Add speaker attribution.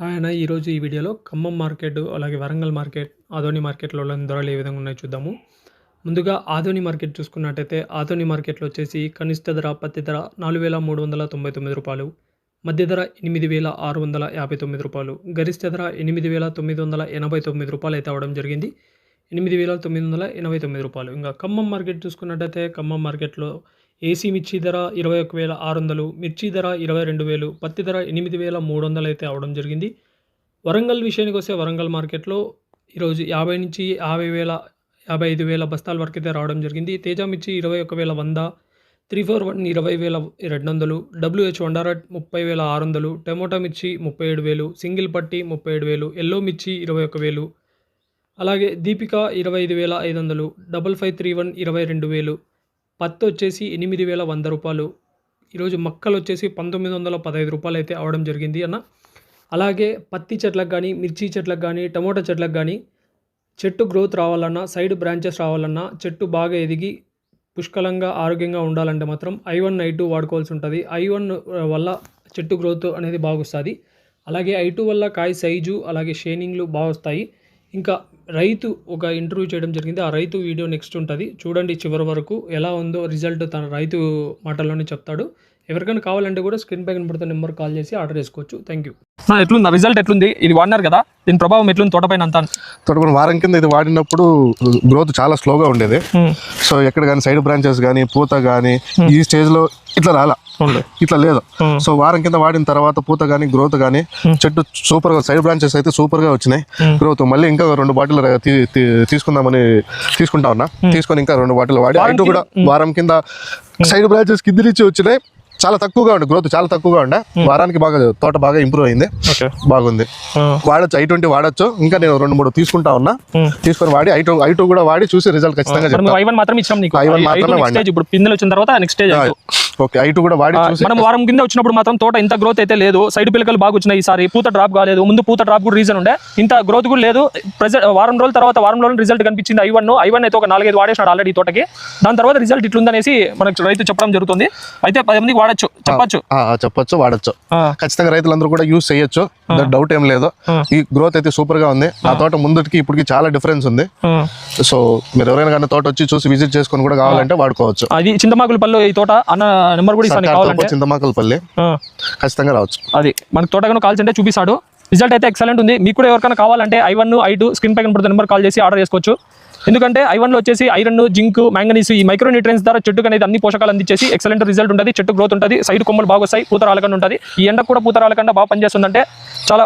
Speaker 1: Hi అన్న, ఈరోజు ఈ వీడియోలో ఖమ్మం మార్కెట్ అలాగే వరంగల్ మార్కెట్, ఆదోని మార్కెట్లో ధరలు ఏ విధంగా ఉన్నాయో చూద్దాము. ముందుగా ఆదోని మార్కెట్ చూసుకున్నట్టయితే ఆదోని మార్కెట్లో వచ్చేసి కనిష్ట ధర పత్తి ధర 4,399 రూపాయలు, మధ్య ధర 8,659 రూపాయలు, గరిష్ట ధర 8,989 రూపాయలు అయితే అవడం జరిగింది. 8,989 రూపాయలు. ఇంకా ఖమ్మం మార్కెట్ చూసుకున్నట్టయితే ఖమ్మం మార్కెట్లో ఏసీ మిర్చి ధర 21,600, మిర్చి ధర 22,000, పత్తి ధర 8,300 అయితే అవడం జరిగింది. వరంగల్ విషయానికి వస్తే వరంగల్ మార్కెట్లో ఈరోజు 50 నుంచి 55,000 బస్తాల వరకు అయితే రావడం జరిగింది. తేజ మిర్చి 21,100, 341 20,200, WH100 30,600, టమోటా మిర్చి 37,000, సింగిల్ పట్టి 37,000, ఎల్లో మిర్చి 21,000, అలాగే దీపిక 25,500, 5531 22,000, పత్తి వచ్చేసి 8,100 రూపాయలు. ఈరోజు మక్కలు వచ్చేసి 1,915 రూపాయలు అయితే అవడం జరిగింది అన్న. అలాగే పత్తి చెట్లకు కానీ, మిర్చి చెట్లకు కానీ, టమోటా చెట్లకు కానీ చెట్టు గ్రోత్ రావాలన్నా, సైడ్ బ్రాంచెస్ రావాలన్నా, చెట్టు బాగా ఎదిగి పుష్కలంగా ఆరోగ్యంగా ఉండాలంటే మాత్రం I1 I2 వాడుకోవాల్సి ఉంటుంది. I1 వల్ల చెట్టు గ్రోత్ అనేది బాగా వస్తుంది. అలాగే I2 వల్ల కాయ సైజు అలాగే షైనింగ్లు బాగా వస్తాయి. ఇంకా రైతు ఒక ఇంటర్వ్యూ చేయడం జరిగింది. ఆ రైతు వీడియో నెక్స్ట్ ఉంటుంది, చూడండి చివరి వరకు. ఎలా ఉందో రిజల్ట్ తన రైతు మాటల్లోనే చెప్తాడు. ఎవరికైనా కావాలంటే కూడా స్క్రీన్ పై కనబడుతున్న నెంబర్ కాల్ చేసి ఆర్డర్ చేసుకోవచ్చు. Thank you.
Speaker 2: ఎట్లుంది రిజల్ట్, ఎట్లుంది? ఇది వాడినారు కదా, దీని ప్రభావం ఎట్లుంది తోటపైన అంతా?
Speaker 3: తోటపైన వారం కింద ఇది వాడినప్పుడు గ్రోత్ చాలా స్లోగా ఉండేది. సో ఎక్కడ కానీ సైడ్ బ్రాంచెస్ కానీ, పూత కానీ ఈ స్టేజ్ లో ఇట్లా రాలా, ఇట్లా లేదు. సో వారం కింద వాడిన తర్వాత పూత కానీ, గ్రోత్ కానీ, చెట్టు సూపర్ గా, సైడ్ బ్రాంచెస్ అయితే సూపర్ గా వచ్చినాయి. గ్రోత్ మళ్ళీ ఇంకా 2 బాటిల్ తీసుకుందామని తీసుకుంటా ఉన్నా. తీసుకొని ఇంకా 2 బాటిల్ వాడి I2 కూడా వారం కింద సైడ్ బ్రాంచెస్ కింద నుంచి వచ్చినాయి. చాలా తక్కువగా ఉండే గ్రోత్, చాలా తక్కువగా ఉండే. వారానికి బాగా తోట బాగా ఇంప్రూవ్ అయింది, బాగుంది. వాడచ్చు, I20 వాడచ్చు. ఇంకా నేను 2-3 తీసుకుంటా ఉన్నా. తీసుకొని వాడి I2 కూడా వాడి చూసి రిజల్ట్ ఖచ్చితంగా చెప్తాను.
Speaker 2: I1 మాత్రం ఇచ్చాం నీకు.
Speaker 3: I1 మాత్రమే వాడి.
Speaker 2: ఇప్పుడు పిందెలు వచ్చిన తర్వాత నెక్స్ట్ స్టేజ్
Speaker 3: ఓకే. I2 కూడా వాడి చూసి.
Speaker 2: మనం వారం కింద వచ్చినప్పుడు మాత్రం తోట ఇంత గ్రోత్ అయితే లేదు. సైడ్ పిల్లకలు బాగా వచ్చినాయి. ఈసారి పూత డ్రాప్ కాలేదు. ముందు పూత డ్రాప్ కూడా రీజన్ ఉండే, ఇంత గ్రోత్ కూడా లేదు. వారం రోజుల తర్వాత వారం రోజులు రిజల్ట్ కనిపించింది. I1 అయితే ఒక 4-5 వాడేసినాడు ఆల్రెడీ తోటకి. దాని తర్వాత రిజల్ట్ ఇట్లుందనేసి మనకు రైతు చెప్పడం జరుగుతుంది. అయితే 10 మందికి వాడచ్చు,
Speaker 3: చెప్పొచ్చు, వాడచ్చు. ఖచ్చితంగా రైతులందరూ కూడా యూజ్ చేయొచ్చు, డౌట్ ఏం లేదు. ఈ గ్రోత్ అయితే సూపర్ గా ఉంది. ఆ తోట ముందుకి ఇప్పటికి చాలా డిఫరెన్స్ ఉంది. సో మీరు ఎవరైనా కానీ తోట వచ్చి చూసి విజిట్ చేసుకొని కూడా కావాలంటే వాడుకోవచ్చు.
Speaker 2: అది చింతమాకులపల్లి ఈ తోట అన్న నెంబర్ కూడా ఇస్తాను.
Speaker 3: చింతమాకులపల్లి ఖచ్చితంగా రావచ్చు.
Speaker 2: అది మనకు తోటగా కాల్ అంటే చూపిస్తాడు. రిజల్ట్ అయితే ఎక్సలెంట్ ఉంది. మీకు కూడా ఎవరికైనా కావాలంటే I1 I2 స్క్రీన్ పై కనబడుతున్న నెంబర్ కాల్ చేసి ఆర్డర్ చేసుకోవచ్చు. ఎందుకంటే I1 లో వచ్చేసి ఐరన్, జింక్, మ్యాంగనీస్, ఈ మైక్రో న్యూట్రియన్స్ ద్వారా చెట్టుకు అనేది అన్ని పోషకాలు అందించేసి ఎక్సలెంట్ రిజల్ట్ ఉంటుంది. చెట్టు గ్రోత్ ఉంటుంది, సైడ్ కొమ్మలు బాగా వస్తాయి, పూత రాలకుండా ఉంటుంది. ఈ ఎండకు కూడా పూత రాలకుండా బాగా పనిచేస్తుందంటే చాలా